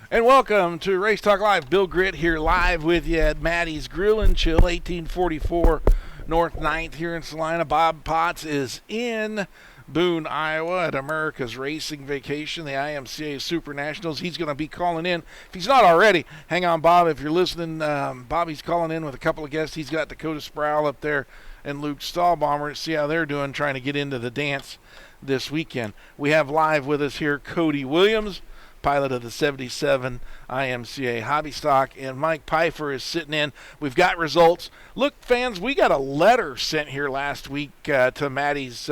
And welcome to Race Talk Live. Bill Gritt here live with you at Maddie's Grill and Chill, 1844 North 9th here in Salina. Bob Potts is in Boone, Iowa at America's Racing Vacation, the IMCA Super Nationals. He's going to be calling in. If he's not already, hang on, Bob. If you're listening, Bobby's calling in with a couple of guests. He's got Dakota Sproul up there and Luke Stahlbomber to see how they're doing trying to get into the dance this weekend. We have live with us here Cody Williams, pilot of the 77 IMCA Hobby Stock, and Mike Pfeiffer is sitting in. We've got results. Look, fans, we got a letter sent here last week to Maddie's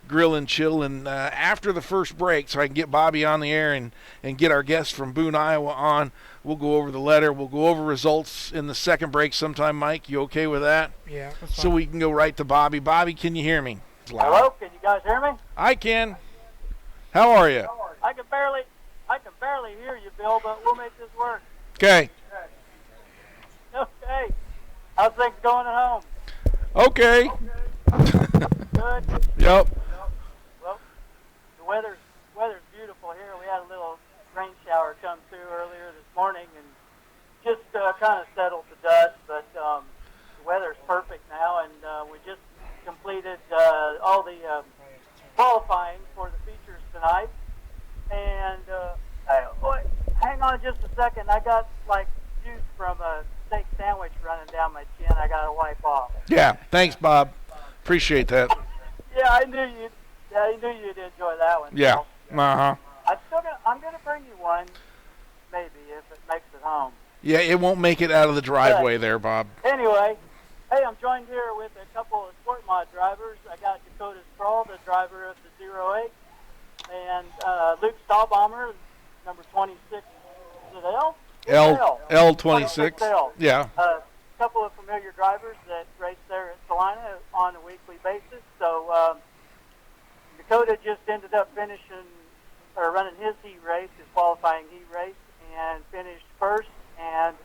Grill and Chill, and after the first break, so I can get Bobby on the air and get our guest from Boone, Iowa on, we'll go over the letter. We'll go over results in the second break sometime. Mike, you okay with that? Yeah, that's fine. So we can go right to Bobby. Bobby, can you hear me? Hello, can you guys hear me? I can. How are you? I can barely hear you, Bill, but we'll make this work. Okay. Okay. How's things going at home? Okay. Good. Yep. Well, the weather's beautiful here. We had a little rain shower come through earlier this morning and just kind of settled the dust, but the weather's perfect now, and we just completed all the qualifying for the features tonight. And hang on just a second. I got like juice from a steak sandwich running down my chin. I got to wipe off. Yeah. Thanks, Bob. Appreciate that. Yeah, I knew you'd enjoy that one. Yeah. So, Uh-huh. I'm gonna bring you one, maybe if it makes it home. Yeah, it won't make it out of the driveway there, Bob. Anyway, hey, I'm joined here with a couple of Sport Mod drivers. I got Dakota Sproul, the driver of the 08, and Luke Stahlbomber, number 26. Is it L? L26. L. Yeah. A couple of familiar drivers that race there at Salina on a weekly basis. So Dakota just ended up running his heat race, his qualifying heat race, and finished first. And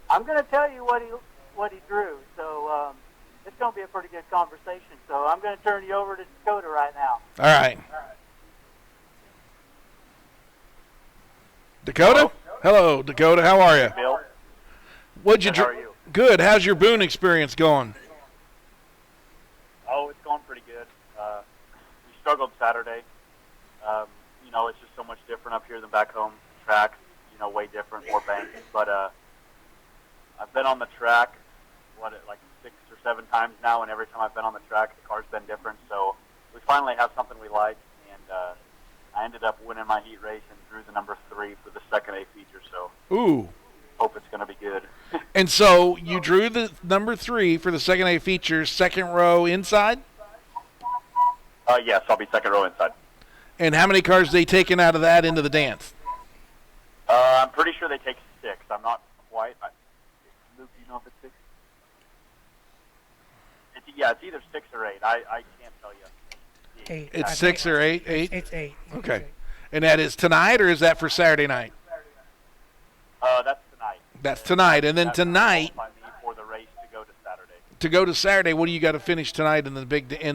I'm going to tell you what he drew. So it's going to be a pretty good conversation. So I'm going to turn you over to Cody right now. All right. Dakota? Hello, Dakota. How are you? Bill. What'd you How are you? Good. How's your Boone experience going? Oh, it's going pretty good. We struggled Saturday. It's just so much different up here than back home. Track, way different, more banked. But I've been on the track, like 6 or 7 times now, and every time I've been on the track, the car's been different. So we finally have something we like, and I ended up winning my heat race and drew the number 3 for the second A feature. So Ooh. hope it's going to be good. And so you drew the number 3 for the second A feature, second row inside? Yes, I'll be second row inside. And how many cars they taken out of that into the dance? I'm pretty sure they take 6. I'm not quite. Luke, do you know if it's 6? It's either 6 or 8. I can't tell you. 8. It's 6 or 8? 8? It's 8. Okay. And that is tonight, or is that for Saturday night? That's tonight. That's tonight. And then That's tonight, qualify me for the race to go to Saturday, Saturday. what do you got to finish tonight in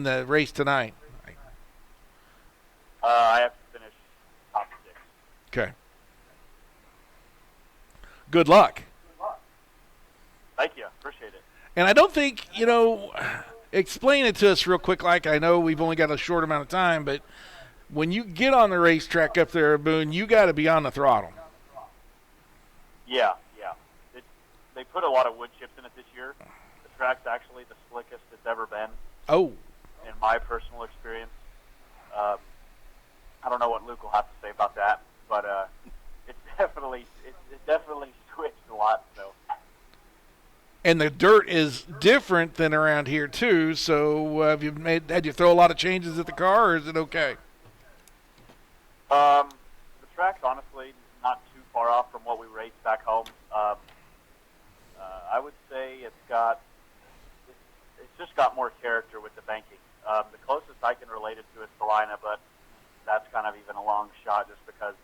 the race tonight? I have to finish top 6. Okay. Good luck. Thank you. Appreciate it. And I don't think, explain it to us real quick. Like, I know we've only got a short amount of time, but when you get on the racetrack up there at Boone, you got to be on the throttle. Yeah. They put a lot of wood chips in it this year. The track's actually the slickest it's ever been, Oh, in my personal experience. I don't know what Luke will have to say about that, but it definitely switched a lot. So. and the dirt is different than around here too. So had you throw a lot of changes at the car, or is it okay? The track's honestly not too far off from what we raced back home. I would say it's just got more character with the banking. The closest I can relate it to is Salina, but that's kind of even a long shot just because,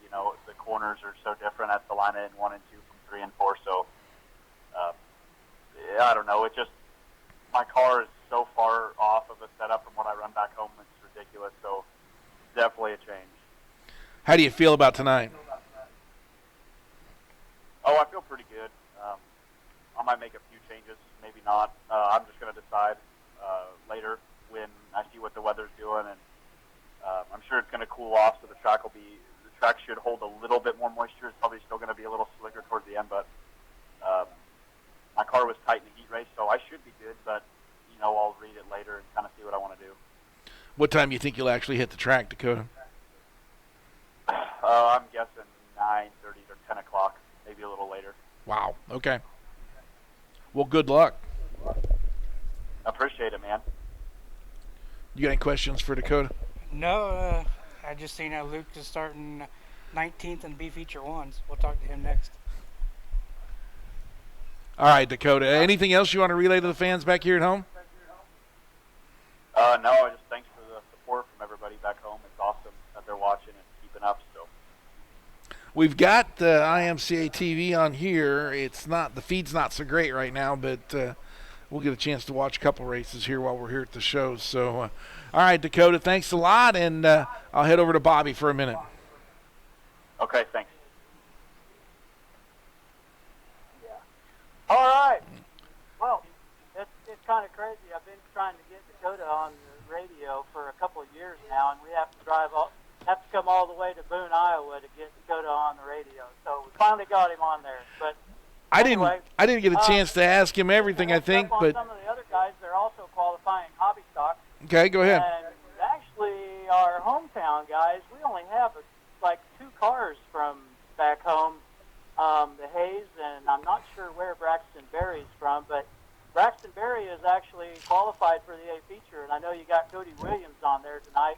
the corners are so different at Salina in 1 and 2 from 3 and 4. So, I don't know. My car is so far off of a setup from what I run back home, it's ridiculous. So, definitely a change. How do you feel about tonight? I feel pretty good. I might make a few changes, maybe not. I'm just going to decide later when I see what the weather's doing, and I'm sure it's going to cool off, so the track should hold a little bit more moisture. It's probably still going to be a little slicker towards the end, but my car was tight in the heat race, so I should be good. But I'll read it later and kind of see what I want to do. What time do you think you'll actually hit the track, Dakota? I'm guessing 9:30 or 10 o'clock, maybe a little later. Wow. Okay. Well, good luck. Appreciate it, man. You got any questions for Dakota? No, I just seen how Luke is starting 19th in B Feature 1s. We'll talk to him next. All right, Dakota. Anything else you want to relay to the fans back here at home? No, just thanks for the support from everybody back home. It's awesome that they're watching and keeping up. So We've got IMCA TV on here. The feed's not so great right now, but we'll get a chance to watch a couple races here while we're here at the show. So, all right, Dakota, thanks a lot, and I'll head over to Bobby for a minute. Okay, thanks. Yeah. All right. Well, it's kind of crazy. I've been trying to get Dakota on the radio for a couple of years now, and we have to come all the way to Boone, Iowa to get Dakota on the radio. So we finally got him on there. But I anyway, didn't get a chance to ask him everything, I think, but some of the other guys, they're also qualifying hobby stock. okay, go ahead. And actually, our hometown guys, we only have like 2 cars from back home, the Hayes, and I'm not sure where Braxton Berry's from, but Braxton Berry is actually qualified for the A feature, and I know you got Cody Williams on there tonight,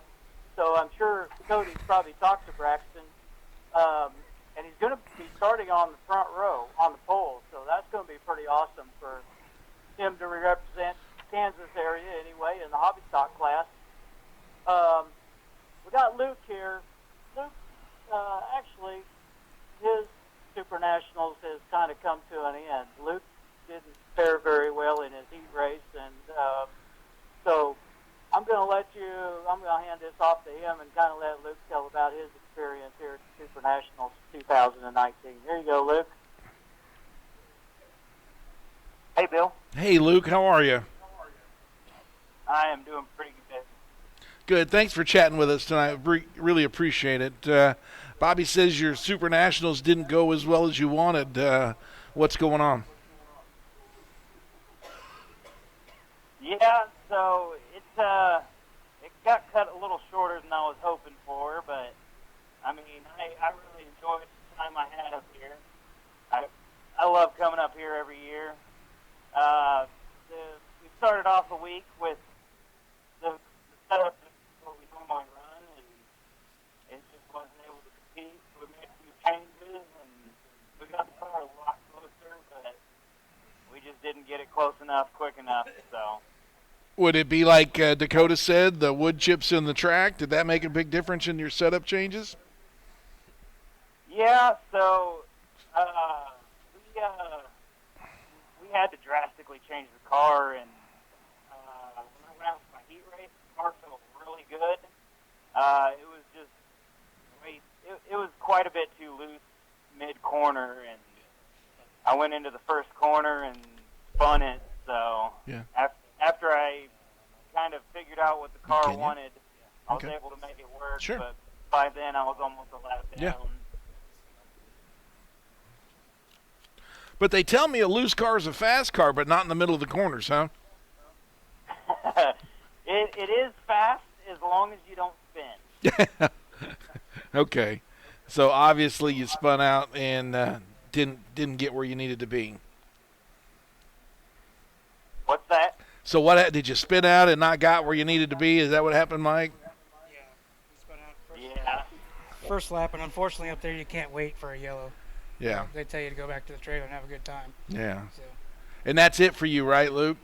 so I'm sure Cody's probably talked to Braxton, and he's going to be starting on the front row on the pole, so that's going to be pretty awesome for him to represent Kansas area anyway in the hobby stock class. We got Luke here. Luke, actually, his Super Nationals has kind of come to an end. Luke didn't fare very well in his heat race, and so I'm going to hand this off to him and kind of let Luke tell about his experience here at the Super Nationals 2019. Here you go, Luke. Hey, Bill. Hey, Luke, how are you? I am doing pretty good. Good. Thanks for chatting with us tonight. Really appreciate it. Bobby says your Super Nationals didn't go as well as you wanted. What's going on? Yeah, so it got cut a little shorter than I was hoping for, but I mean, I really enjoyed the time I had up here. I love coming up here every year. We started off the week with the setup that we normally run, and it just wasn't able to compete. We made a few changes, and we got the car a lot closer, but we just didn't get it close enough, quick enough, so. Would it be like Dakota said, the wood chips in the track? Did that make a big difference in your setup changes? Yeah, so we had to drastically change the car, and when I went out for my heat race, the car felt really good. It was just, it was quite a bit too loose mid-corner, and I went into the first corner and spun it, so Yeah. After I kind of figured out what the car Can you? wanted, I was Okay. able to make it work, Sure. but by then I was almost a lap down. Yeah. But they tell me a loose car is a fast car, but not in the middle of the corners, huh? It is fast as long as you don't spin. Okay. So obviously you spun out and didn't get where you needed to be. What's that? So what did you spin out and not got where you needed to be? Is that what happened, Mike? Yeah, we spun out Yeah. first lap, and unfortunately up there you can't wait for a yellow. Yeah. They tell you to go back to the trailer and have a good time. Yeah. So And that's it for you, right, Luke?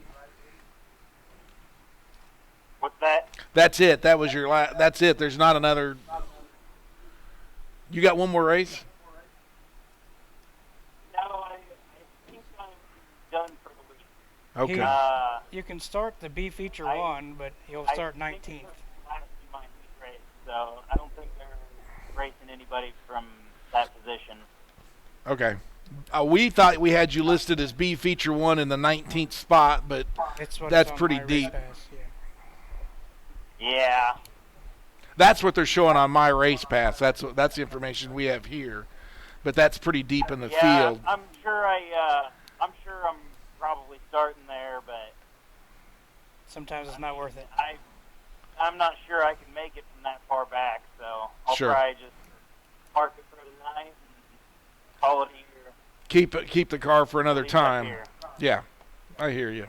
What's that? That's it. That was your last. That's it. There's not another. You got one more race? No, I think I'm done for the week. Okay. you can start the B Feature I- 1, but you'll I start think 19th. it's last in my heat race, so I don't think they're racing anybody from that position. Okay. We thought we had you listed as B feature 1 in the 19th spot, but It's what's that's on pretty my race deep. pass, yeah. Yeah. That's what they're showing on my race pass. That's the information we have here, but that's pretty deep in the Yeah, field. I'm sure I'm probably starting there, but Sometimes it's not worth it. I'm not sure I can make it from that far back, so I'll Sure. probably just park it for the night and call it here. Keep the car for another Leave it up time. here. Yeah, I hear you.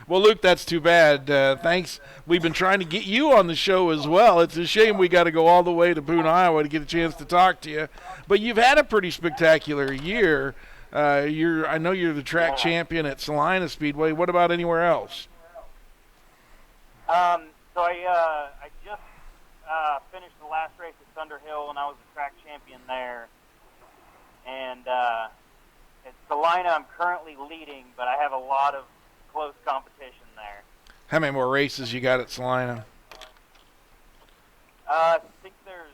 Well, Luke, that's too bad. Thanks. We've been trying to get you on the show as well. It's a shame we got to go all the way to Boone, Iowa to get a chance to talk to you. But you've had a pretty spectacular year. I know you're the track champion at Salina Speedway. What about anywhere else? So I just finished the last race at Thunder Hill, and I was the track champion there. And at Salina, I'm currently leading, but I have a lot of close competition there. How many more races you got at Salina? I think there's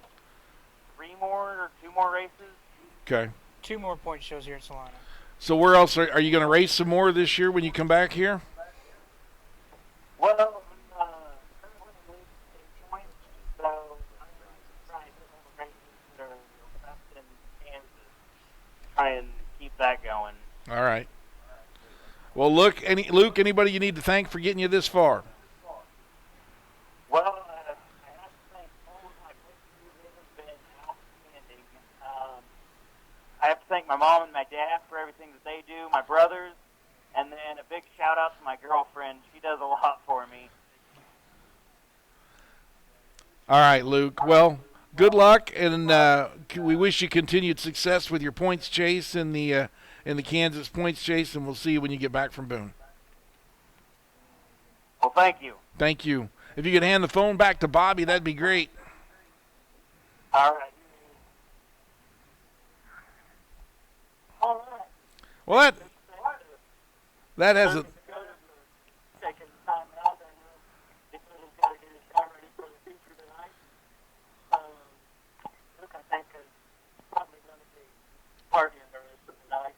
3 more or 2 more races. Okay. 2 more point shows here at Salina. So where else are you going to race some more this year when you come back here? Well, currently leading state points, so I'm trying to hit all the races that are left in Kansas. Try and keep that going. All right. Well, Luke, anybody you need to thank for getting you this far? Well, I have to thank all of my places that have been outstanding. I have to thank my mom and my dad for everything that they do, my brothers, and then a big shout out to my girlfriend. She does a lot for me. All right, Luke. Well, good luck, and we wish you continued success with your points chase in the Kansas points chase, and we'll see you when you get back from Boone. Well, thank you. Thank you. If you could hand the phone back to Bobby, that'd be great. All right. All right. Well, that has a Taking time out, I know because he's got to get his car ready for the feature tonight. Look, I think is probably going to be partying the rest of the night.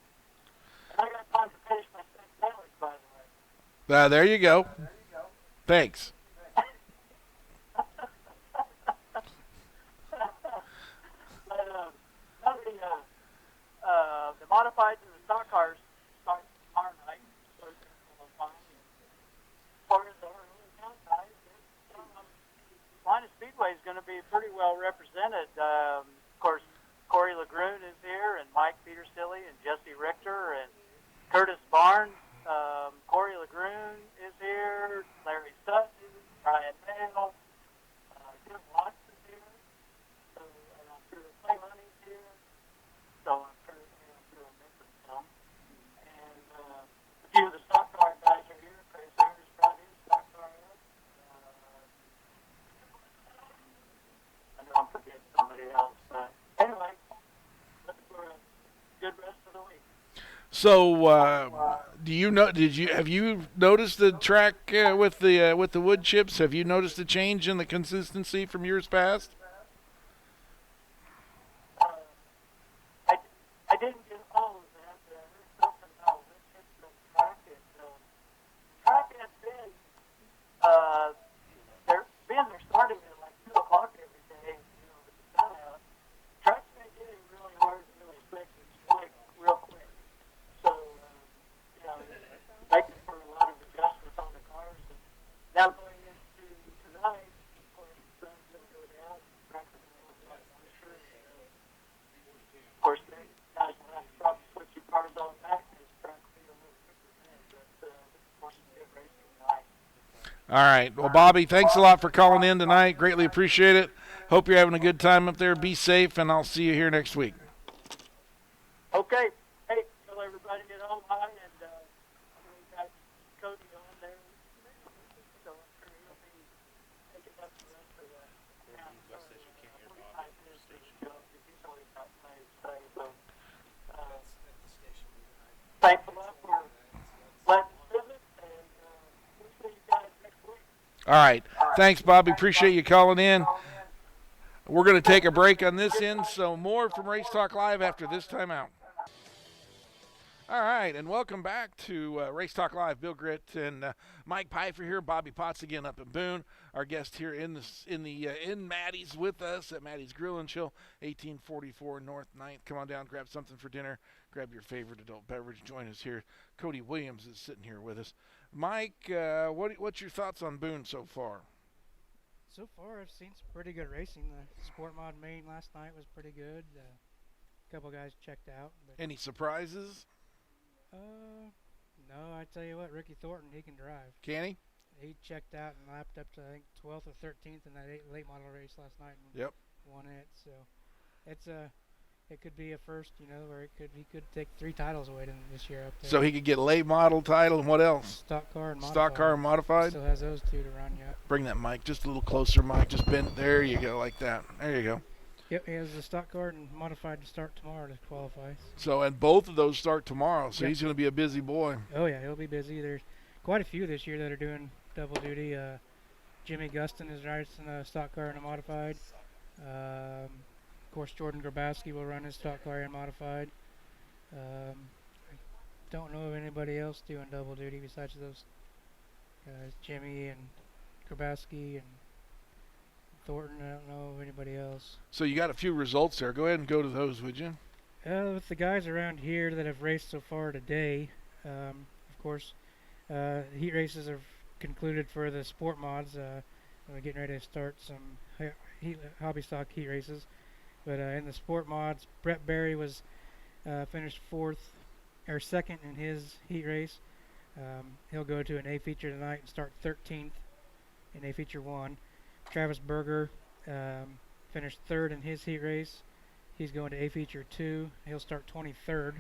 And I got time to finish my steak sandwich, by the way. there you go. Thanks. The modifieds and the stock cars start tomorrow night. So it's a little fun. As far as our own guys, Salina Speedway is going to be pretty well represented. Of course, Corey LeGrune is here, and Mike Petersilly, and Jesse Richter, and Curtis Barnes. Corey LeGrune is here. Larry Sutton, Brian Mail, Tim Watts is here. So, and I'm sure Clay Money's here. So I'm sure I'm missing some. And a few of the stock car guys are here. Chris Sanders brought his stock car up. I know I'm forgetting somebody else, but anyway, looking for a good rest of the week. So, have you noticed the track with the wood chips? Have you noticed a change in the consistency from years past? I didn't get all of that. There's something about the track. Track has been, they're starting at like 2 o'clock every day, with the sun out. Track's been getting really hard and really quick and split real quick. So, making for a lot of adjustments on the cars. And now going into tonight, of course, the sun's going to go down. Track's going to go down. I'm sure, of course, guys will have to probably switch your cars on back and track will be a little quicker then. But, of course, it's good racing tonight. All right. Well, Bobby, thanks a lot for calling in tonight. Greatly appreciate it. Hope you're having a good time up there. Be safe, and I'll see you here next week. Okay. Hey, tell everybody at home hi, and we've got Cody on there. So I'm sure he'll be taking up the rest of the town. 45 minutes to go. He's always got plenty to say. So, thanks a lot for letting us visit, and we'll see you guys next week. All right. Thanks, Bobby. Appreciate you calling in. We're going to take a break on this end, so more from Race Talk Live after this timeout. All right, and welcome back to Race Talk Live. Bill Gritt and Mike Pfeiffer here. Bobby Potts again up in Boone. Our guest here in Maddie's with us at Maddie's Grill and Chill, 1844 North 9th. Come on down, grab something for dinner, grab your favorite adult beverage. Join us here. Cody Williams is sitting here with us. Mike, what's your thoughts on Boone so far? So far, I've seen some pretty good racing. The Sport Mod main last night was pretty good. A couple guys checked out. But, Any surprises? no, I tell you what, Ricky Thornton, he can drive. Can he? He checked out and lapped up to, I think, 12th or 13th in that late model race last night and Yep. won it. So it could be a first, where he could take 3 titles away this year up there. So he could get late model title and what else? Stock car and modified. Stock car and modified? Still has those 2 to run yet. Bring that mic just a little closer, Mike. Just bend. There you go, like that. There you go. Yep, he has the stock car and modified to start tomorrow to qualify. So, and both of those start tomorrow, so Yep. he's going to be a busy boy. Oh yeah, he'll be busy. There's quite a few this year that are doing double duty. Jimmy Gustin is racing a stock car and a modified. Of course, Jordan Grabowski will run his stock car and modified. I don't know of anybody else doing double duty besides those guys, Jimmy and Grabowski and Thornton. I don't know of anybody else. So you got a few results there. Go ahead and go to those, would you? With the guys around here that have raced so far today, of course, heat races have concluded for the sport mods. We're getting ready to start some hobby stock heat races. But in the sport mods, Brett Berry was finished second in his heat race. He'll go to an A feature tonight and start 13th in A feature 1. Travis Berger finished 3rd in his heat race. He's going to A feature 2. He'll start 23rd.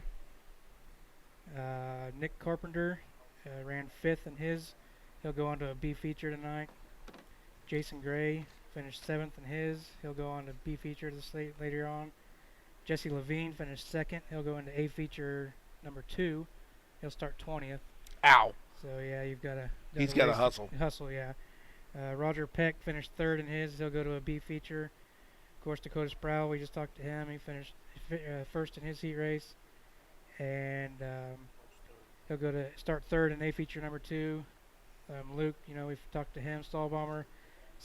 Nick Carpenter ran 5th in his. He'll go on to a B feature tonight. Jason Gray finished 7th in his. He'll go on to B feature later on. Jesse Levine finished 2nd. He'll go into A feature number 2. He'll start 20th. Ow. So yeah, you've got to. He's got to hustle. Hustle, yeah. Roger Peck finished 3rd in his. He'll go to a B feature. Of course, Dakota Sproul, we just talked to him. He finished 1st in his heat race. And he'll go to start 3rd in A feature number 2. Luke, we've talked to him. Stallbomber,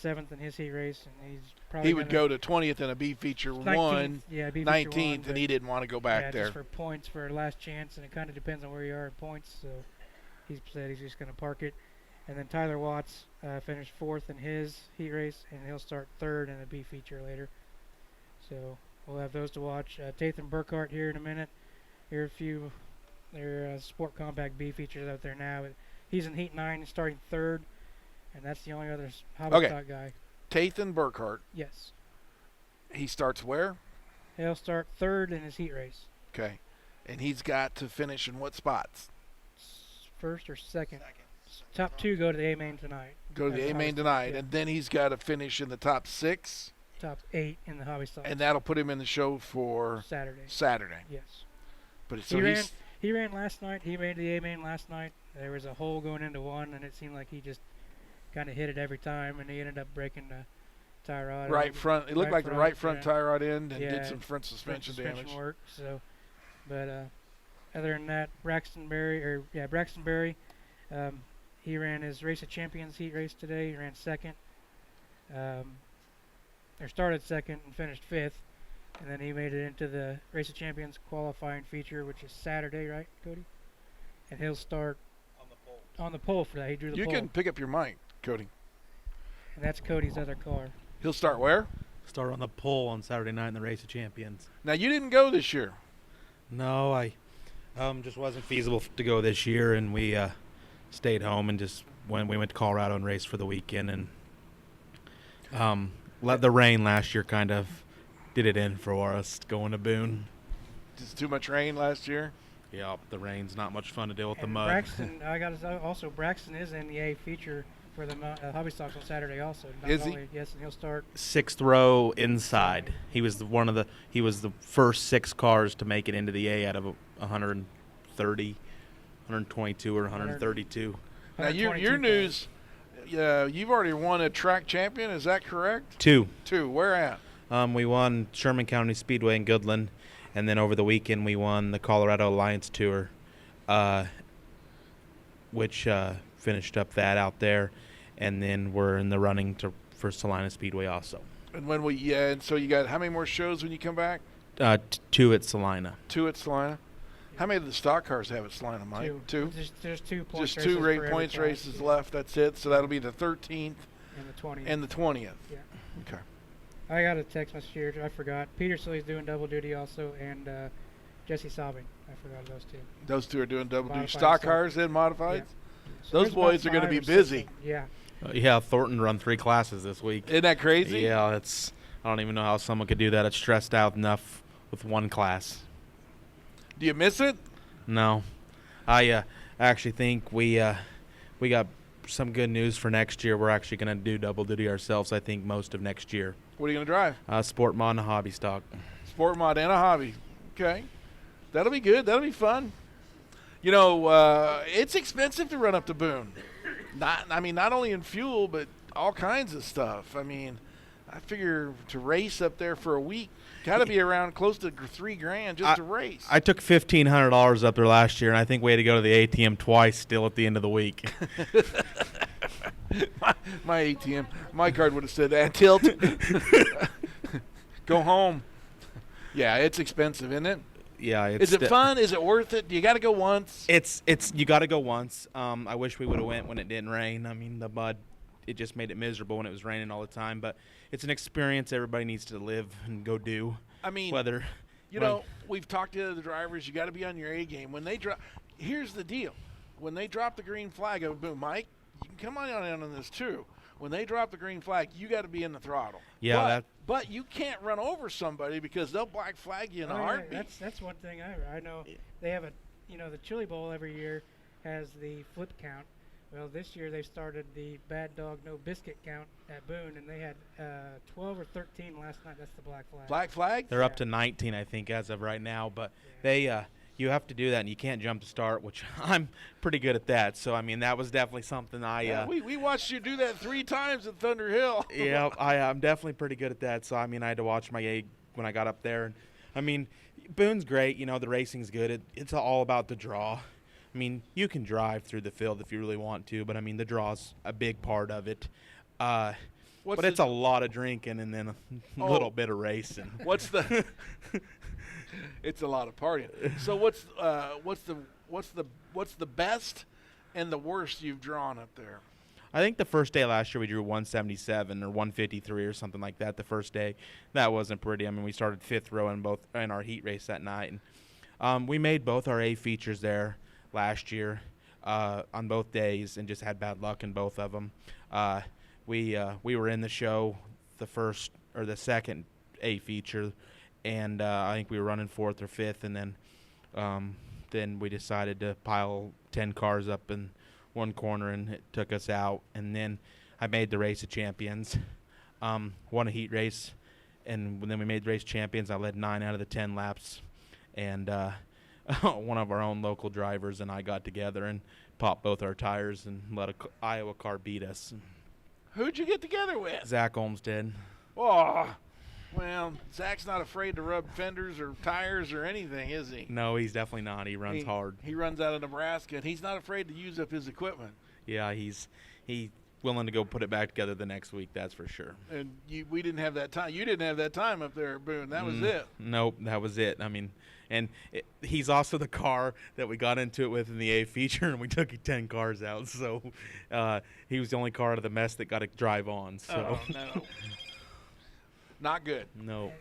7th in his heat race. And he's probably He would go to 20th in a B feature 1, yeah, B 19th, 1, and he didn't want to go back there. Just for points for last chance, and it kind of depends on where you are in points. So he said he's just going to park it. And then Tyler Watts finished 4th in his heat race, and he'll start 3rd in a B feature later. So we'll have those to watch. Tathan Burkhart here in a minute. Here are a few Sport Compact B features out there now. He's in Heat 9 and starting 3rd, and that's the only other hobby stock guy. Tathan Burkhart. Yes. He starts where? He'll start 3rd in his heat race. Okay. And he's got to finish in what spots? 1st or 2nd. Top 2 go to the A main tonight. Go to the A main tonight, yeah. and then he's got to finish in the top 6. Top 8 in the hobby stock. And that'll put him in the show for Saturday. Yes. But so he ran last night. He made the A main last night. There was a hole going into 1, and it seemed like he just kind of hit it every time, and he ended up breaking the tie rod. Right front. It looked like the right front tie rod end, and yeah, did some front suspension damage. Work. So, but other than that, Braxton Berry, he ran his Race of Champions heat race today. He ran 2nd. Or started 2nd and finished 5th. And then he made it into the Race of Champions qualifying feature, which is Saturday, right, Cody? And he'll start on the pole for that. He drew the pole. You can pick up your mic, Cody. And that's Cody's other car. He'll start where? Start on the pole on Saturday night in the Race of Champions. Now, you didn't go this year. No, I just wasn't feasible to go this year, and we stayed home and just we went to Colorado and raced for the weekend, and let the rain last year kind of did it in for us going to Boone. Just too much rain last year. Yeah, the rain's not much fun to deal with And the mud. Braxton, Braxton is in the A feature for the hobby stocks on Saturday also. Is he? Yes, and he'll start 6th row inside. He was the first 6 cars to make it into the A out of 130, 122 or 132. Now, your news, you've already won a track champion, is that correct? 2. Where at? We won Sherman County Speedway in Goodland, and then over the weekend we won the Colorado Alliance Tour which finished up that out there, and then we're in the running for Salina Speedway also. And and so you got how many more shows when you come back? 2 at Salina. 2 at Salina. How many of the stock cars have at Salina, Mike? 2. There's 2 points. Just 2 points races left. That's it. So that'll be the 13th and the 20th. Yeah. Okay. I got a text message here. I forgot. Peter Silly's doing double duty also, and Jesse Sobbing. I forgot those 2. Those 2 are doing double duty. Modified Stock stuff. cars and modified. Yeah. So Those there's boys about are going to 5 be or 6 busy. of them. Yeah. Yeah, Thornton run 3 classes this week. Isn't that crazy? Yeah, I don't even know how someone could do that. It's stressed out enough with 1 class. Do you miss it? No, I actually think we got some good news for next year. We're actually going to do double duty ourselves. I think most of next year. What are you going to drive? Sport mod and a hobby stock. Sport mod and a hobby. Okay, that'll be good. That'll be fun. You know, it's expensive to run up to Boone. Not only in fuel, but all kinds of stuff. I mean, I figure to race up there for a week, got to be around close to $3,000 just to race. I took $1,500 up there last year, and I think we had to go to the ATM twice still at the end of the week. my ATM, my card would have said that tilt. Go home. Yeah, it's expensive, isn't it? Yeah. Is it fun? Is it worth it? You got to go once. It's you got to go once. I wish we would have went when it didn't rain. I mean, the mud, it just made it miserable when it was raining all the time. But it's an experience everybody needs to live and go do. I mean, we've talked to the drivers. You got to be on your A game when they drop. Here's the deal: when they drop the green flag, boom, Mike, you can come on this too. When they drop the green flag, you got to be in the throttle. Yeah, but you can't run over somebody because they'll black flag you in a heartbeat. Yeah, that's one thing I know. They have the Chili Bowl every year has the flip count. Well, this year they started the Bad Dog No Biscuit count at Boone, and they had 12 or 13 last night. That's the black flag. Black flag? They're up to 19, I think, as of right now. But you have to do that, and you can't jump to start, which I'm pretty good at that. So, I mean, that was definitely something we watched you do that 3 times at Thunder Hill. Yeah, I'm definitely pretty good at that. So, I mean, I had to watch my A when I got up there. And I mean, Boone's great. The racing's good. It's all about the draw. I mean, you can drive through the field if you really want to, but, I mean, the draw's a big part of it. But it's a lot of drinking and then a little bit of racing. It's a lot of partying. So what's the best and the worst you've drawn up there? I think the first day last year we drew 177 or 153 or something like that. The first day, that wasn't pretty. I mean, we started 5th row in our heat race that night, and we made both our A features there last year on both days, and just had bad luck in both of them. We were in the show the second A feature. And I think we were running 4th or 5th, and then we decided to pile 10 cars up in one corner, and it took us out. And then I made the race of champions, won a heat race, and then we made the race champions. I led 9 out of the 10 laps, and one of our own local drivers and I got together and popped both our tires and let a Iowa car beat us. Who'd you get together with? Zach Olmstead. Oh. Well, Zach's not afraid to rub fenders or tires or anything, is he? No, he's definitely not. He runs hard. He runs out of Nebraska, and he's not afraid to use up his equipment. Yeah, he's willing to go put it back together the next week, that's for sure. And we didn't have that time. You didn't have that time up there at Boone. That was it. Nope, that was it. I mean, he's also the car that we got into it with in the A feature, and we took 10 cars out. So he was the only car out of the mess that got to drive on. So. Oh, no. Not good. No.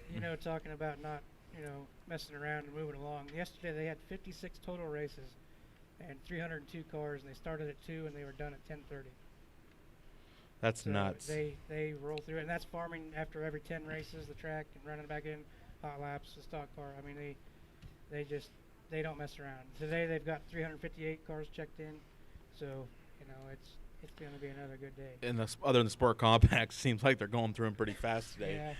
Talking about not, messing around and moving along. Yesterday they had 56 total races and 302 cars, and they started at 2 and they were done at 10:30. That's nuts. They roll through it, and that's farming after every 10 races, the track, and running back in, hot laps, the stock car. I mean, they don't mess around. Today they've got 358 cars checked in, so it's going to be another good day. And other than the Sport Compacts, seems like they're going through them pretty fast today. Yeah.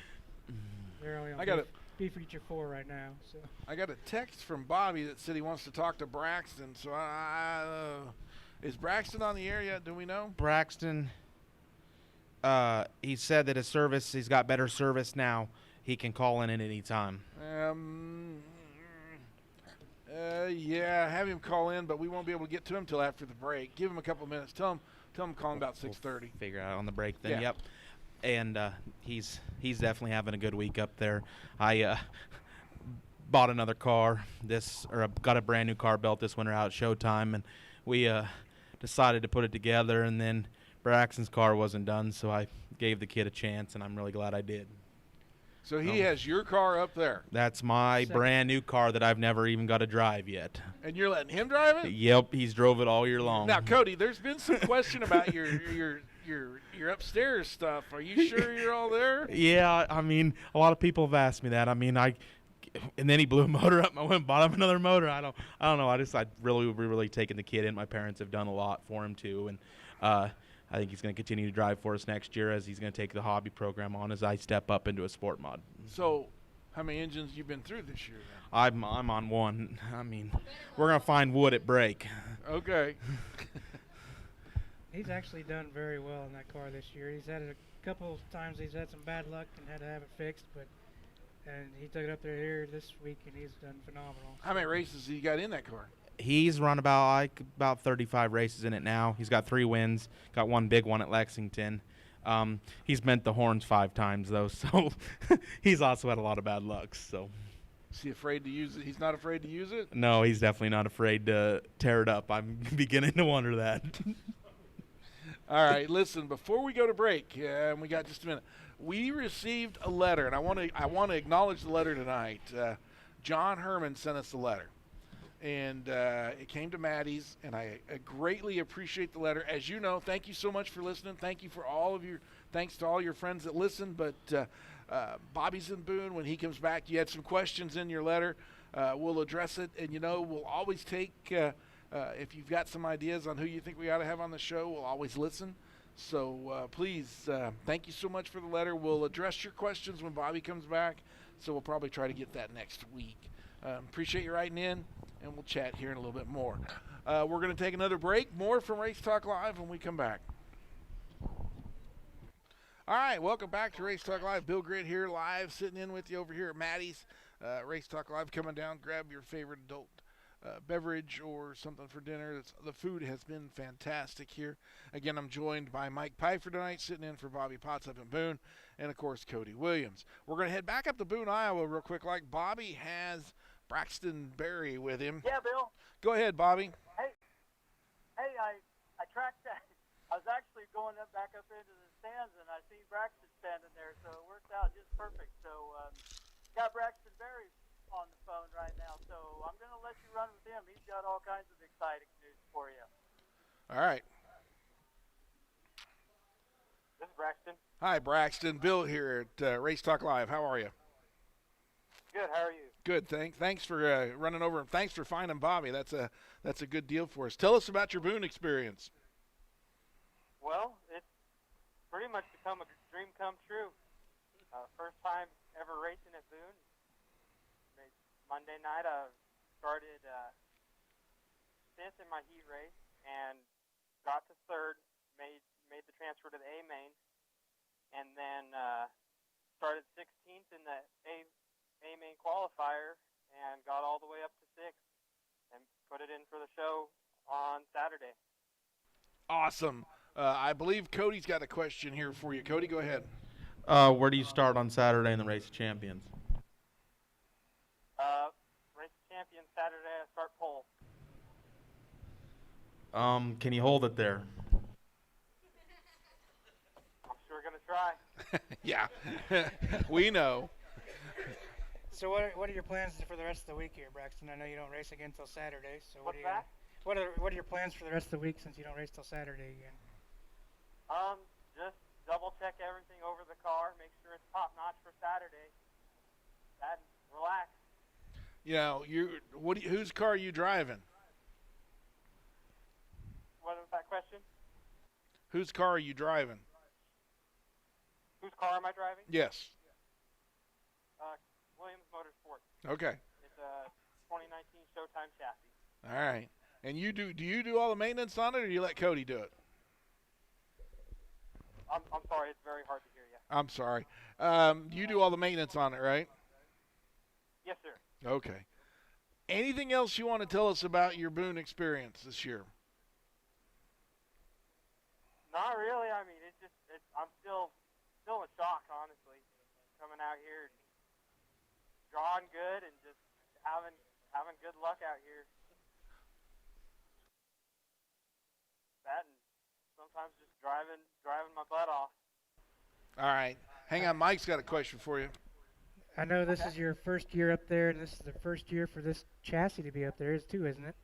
They're only on B feature 4 right now. So I got a text from Bobby that said he wants to talk to Braxton. So is Braxton on the air yet? Do we know? Braxton, he said that he's got better service now. He can call in at any time. Yeah, have him call in, but we won't be able to get to him till after the break. Give him a couple minutes. Tell him to call him about 6:30. We'll figure out on the break then. Yeah. Yep. And he's definitely having a good week up there. I bought another car got a brand new car built this winter out at Showtime, and we decided to put it together, and then Braxton's car wasn't done, so I gave the kid a chance, and I'm really glad I did. So he has your car up there. That's my Second. brand new car that I've never even got to drive yet. And you're letting him drive it? Yep, he's drove it all year long. Now, Cody, there's been some question about your upstairs stuff. Are you sure you're all there? Yeah, I mean, a lot of people have asked me that. I mean, and then he blew a motor up. I went and bought him another motor. I don't know. I really taken the kid in. My parents have done a lot for him too, and I think he's going to continue to drive for us next year as he's going to take the hobby program on as I step up into a sport mod. So, how many engines you been through this year? Then? I'm on one. I mean, we're going to find wood at break. Okay. He's actually done very well in that car this year. He's had a couple of times he's had some bad luck and had to have it fixed, and he took it up there here this week and he's done phenomenal. How many races you got in that car? He's run about 35 races in it now. He's got 3 wins, got one big one at Lexington. He's bent the horns 5 times though, so he's also had a lot of bad luck. So. Is he afraid to use it? He's not afraid to use it? No, he's definitely not afraid to tear it up. I'm beginning to wonder that. All right, listen, before we go to break, and we got just a minute, we received a letter, and I want to acknowledge the letter tonight. John Herman sent us a letter, and it came to Maddie's, and I greatly appreciate the letter. As you know, thank you so much for listening. Thank you for thanks to all your friends that listen, but Bobby's in Boone. When he comes back, you had some questions in your letter. We'll address it, and, we'll always take if you've got some ideas on who you think we ought to have on the show, we'll always listen. So please, thank you so much for the letter. We'll address your questions when Bobby comes back, so we'll probably try to get that next week. Appreciate you writing in, and we'll chat here in a little bit more. We're going to take another break. More from Race Talk Live when we come back. All right, welcome back to Race Talk Live. Bill Grit here live, sitting in with you over here at Maddie's. Race Talk Live, coming down, grab your favorite adult beverage or something for dinner. The food has been fantastic here. Again, I'm joined by Mike Pfeiffer tonight, sitting in for Bobby Potts up in Boone, and of course Cody Williams. We're going to head back up to Boone, Iowa real quick, like Bobby has Braxton Berry with him. Yeah, Bill. Go ahead, Bobby. Hey, I tracked that. I was actually going back up into the stands, and I see Braxton standing there, so it worked out just perfect. So got Braxton Berry on the phone right now, so I'm going to let you run with him. He's got all kinds of exciting news for you. All right. This is Braxton. Hi, Braxton. Bill here at Race Talk Live. How are you? Good. How are you? Good. Thanks for running over, and thanks for finding Bobby. That's a good deal for us. Tell us about your Boone experience. Well, it's pretty much become a dream come true. First time ever racing at Boone. Monday night, I started 5th in my heat race and got to 3rd. Made the transfer to the A main, and then started 16th in the A main qualifier and got all the way up to 6th and put it in for the show on Saturday. Awesome. I believe Cody's got a question here for you. Cody, go ahead. Where do you start on Saturday in the Race of Champions? Race champion Saturday, I start pole. Can you hold it there? I'm sure going to try. Yeah, we know. So what are your plans for the rest of the week here, Braxton? I know you don't race again until Saturday. So What's that? What are your plans for the rest of the week since you don't race till Saturday again? Just double check everything over the car, make sure it's top notch for Saturday. That relax. Whose car are you driving? What was that question? Whose car are you driving? Whose car am I driving? Yes. Williams Motorsports. Okay. It's a 2019 Showtime chassis. All right. And do you do all the maintenance on it, or do you let Cody do it? I'm sorry, it's very hard to hear you. I'm sorry. You do all the maintenance on it, right? Yes, sir. Okay. Anything else you want to tell us about your Boone experience this year? Not really. I mean, I'm still in shock, honestly, coming out here and drawing good and just having good luck out here. That and sometimes just driving my butt off. All right. Hang on. Mike's got a question for you. I know this is your first year up there, and this is the first year for this chassis to be up there, too, isn't it?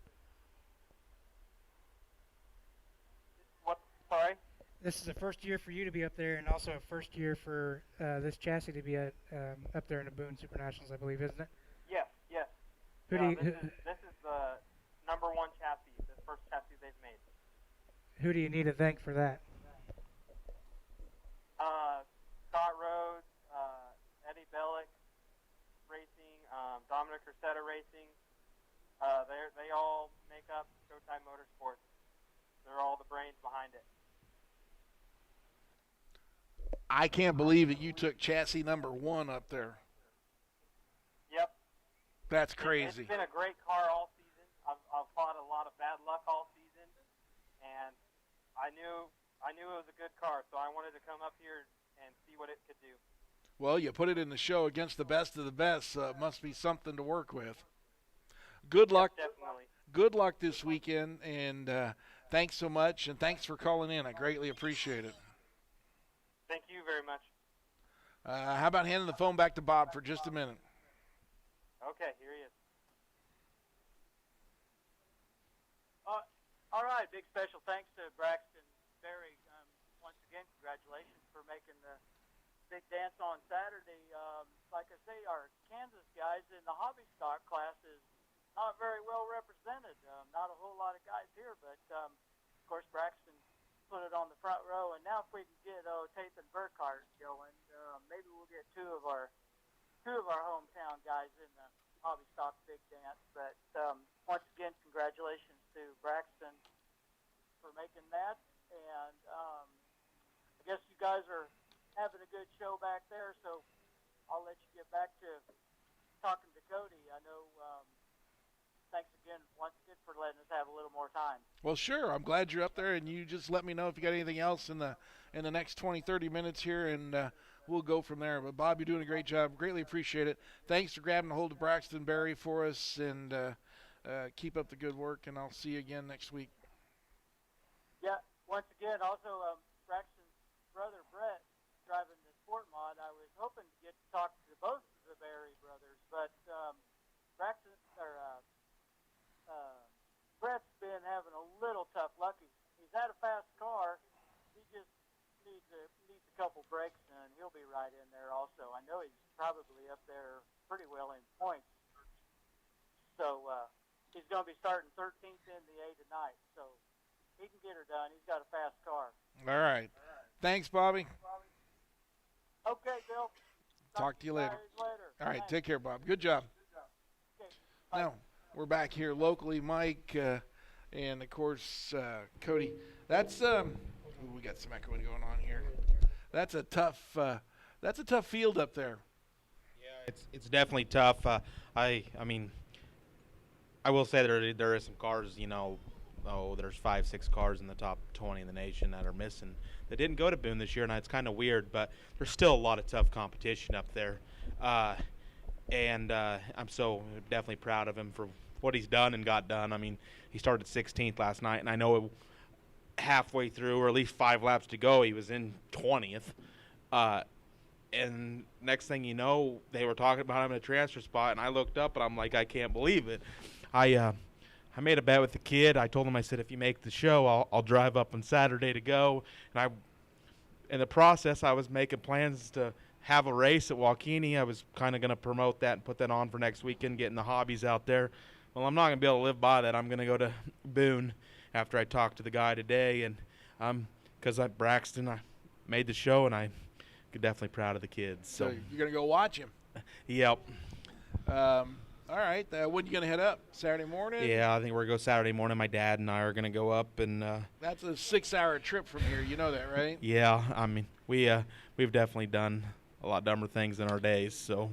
What? Sorry? This is the first year for you to be up there, and also a first year for this chassis to be up there in the Boone Super Nationals, I believe, isn't it? Yes. Who do you, This is the number one chassis, the first chassis they've made. who do you need to thank for that? Scott Rhodes, Eddie Bellick Racing, Dominic Rosetta Racing. They all make up Showtime Motorsports. They're all the brains behind it. I can't believe that you took chassis number 1 up there. Yep. That's crazy. It's been a great car all season. I've fought a lot of bad luck all season, and I knew it was a good car, so I wanted to come up here and see what it could do. Well, you put it in the show against the best of the best, so it must be something to work with. Good luck. Definitely. Good luck this weekend, and thanks so much, and thanks for calling in. I greatly appreciate it. Thank you very much. How about handing the phone back to Bob for just a minute? Okay, here he is. All right, big special thanks to Braxton Berry. Once again, congratulations for making the big dance on Saturday. Like I say, our Kansas guys in the hobby stock class is not very well represented. Not a whole lot of guys here, but of course Braxton put it on the front row. And now if we can get Tate and Burkhardt going, maybe we'll get two of our hometown guys in the hobby stock big dance. But once again, congratulations to Braxton for making that. And I guess you guys are having a good show back there, so I'll let you get back to talking to Cody. I know. Thanks again, once again, for letting us have a little more time. Well, sure. I'm glad you're up there, and you just let me know if you got anything else in the next 20, 30 minutes here, and we'll go from there. But, Bob, you're doing a great job. Greatly appreciate it. Thanks for grabbing a hold of Braxton Berry for us, and keep up the good work, and I'll see you again next week. Yeah, once again, also Braxton's brother, Brett, driving the Sport Mod. I was hoping to get to talk to both of the Berry brothers, but Braxton, Brett's been having a little tough luck. He's had a fast car. He just needs a couple breaks, and he'll be right in there also. I know he's probably up there pretty well in points. So he's going to be starting 13th in the A tonight. So he can get her done. He's got a fast car. All right. Thanks, Bobby. Okay, Bill. Talk to you later. All right, Thanks. take care, Bob. Good job. Okay, bye. Now, we're back here locally, Mike, and, of course, Cody. That's we got some echoing going on here. That's a tough field up there. Yeah, it's definitely tough. I mean, I will say there is some cars, there's 5-6 cars in the top 20 in the nation that are missing that didn't go to Boone this year, and it's kind of weird, but there's still a lot of tough competition up there. And I'm so definitely proud of him for what he's done and got done. I mean, he started 16th last night, and I know halfway through, or at least 5 laps to go, he was in 20th. And next thing you know, they were talking about him in a transfer spot, and I looked up, and I'm like, I can't believe it. I made a bet with the kid. I told him, I said, if you make the show, I'll drive up on Saturday to go. And in the process, I was making plans to have a race at Waukene. I was kind of going to promote that and put that on for next weekend, getting the hobbies out there. Well, I'm not going to be able to live by that. I'm going to go to Boone after I talk to the guy today. And because Braxton, I made the show, and I'm definitely proud of the kids. So you're going to go watch him? Yep. All right. When are you going to head up? Saturday morning? Yeah, I think we're going to go Saturday morning. My dad and I are going to go up. And that's a 6-hour trip from here. You know that, right? Yeah. I mean, we've definitely done a lot dumber things in our days. So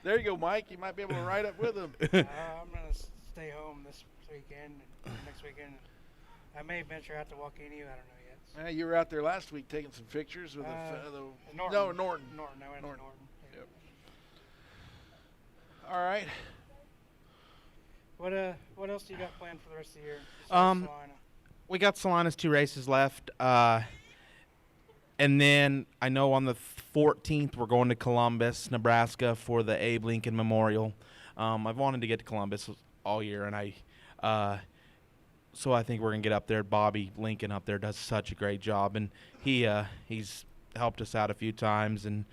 There you go, Mike. You might be able to ride up with him. I'm gonna stay home this weekend and next weekend. I may venture out to Waukene. I don't know yet. You were out there last week taking some pictures with Norton. No, Norton. Norton. I went to Norton. Norton. Yeah. Yep. All right. What else do you got planned for the rest of the year? We got Salina's 2 races left. And then I know on the 14th we're going to Columbus, Nebraska for the Abe Lincoln Memorial. I've wanted to get to Columbus all year, and so I think we're going to get up there. Bobby Lincoln up there does such a great job, and he's helped us out a few times, and